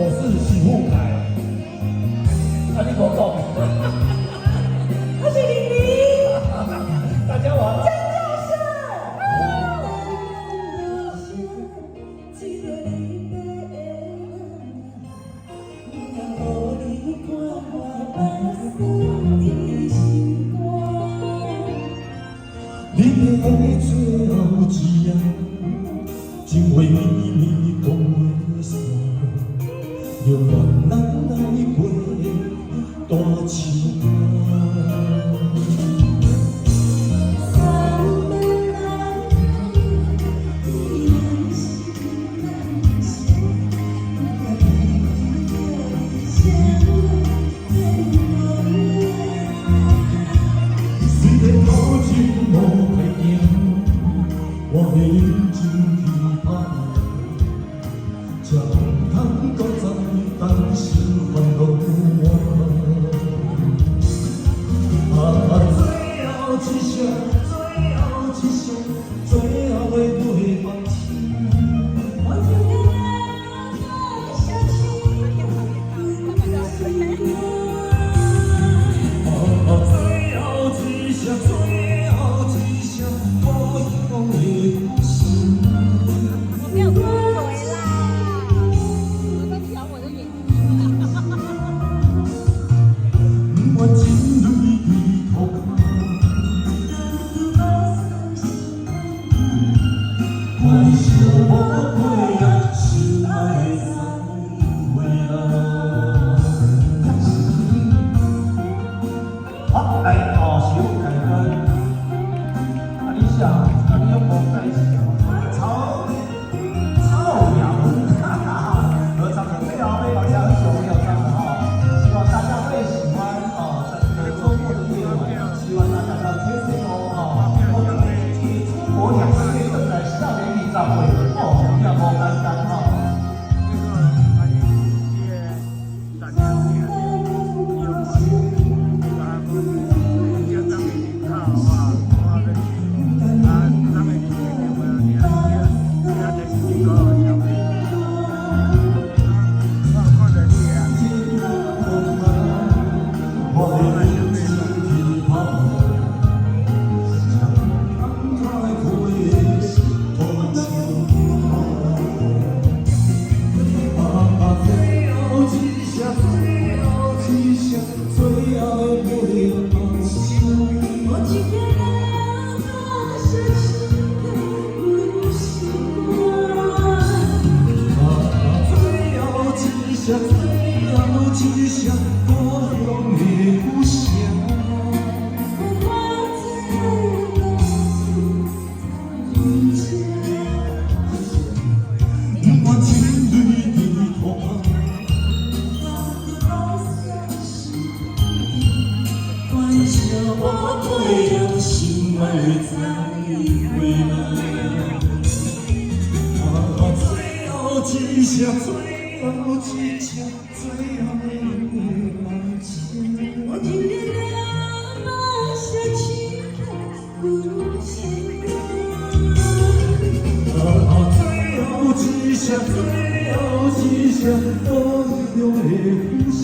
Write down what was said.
我是许富凯，啊，你给我告我是玲玲，大家晚安。张教授。你的最后一夜，情话绵绵讲袂散，又愿咱来过大情歌。我的眼睛期盼，将通搁在当时烦恼我。最后一声，最后一声，最后的对放弃。我只愿我相信，最后一声，最后一声，我永远。好，来哦，小凯哥，啊，你想，啊，你有冇在一起啊？超阳，哈哈，合唱的非常非常久没有唱了哈，希望大家会喜欢哦，在这个周末的夜晚，希望大家要接受哦，我们继出国2个月正在校园演唱会哦，要不单单哈。最后一声，我永远不想。我情泪的托旁，关照我对了心爱再回来。最后一声，最后一声，最后的放弃。我宁愿把下去不行。最后一声，最后一声，我永远不想。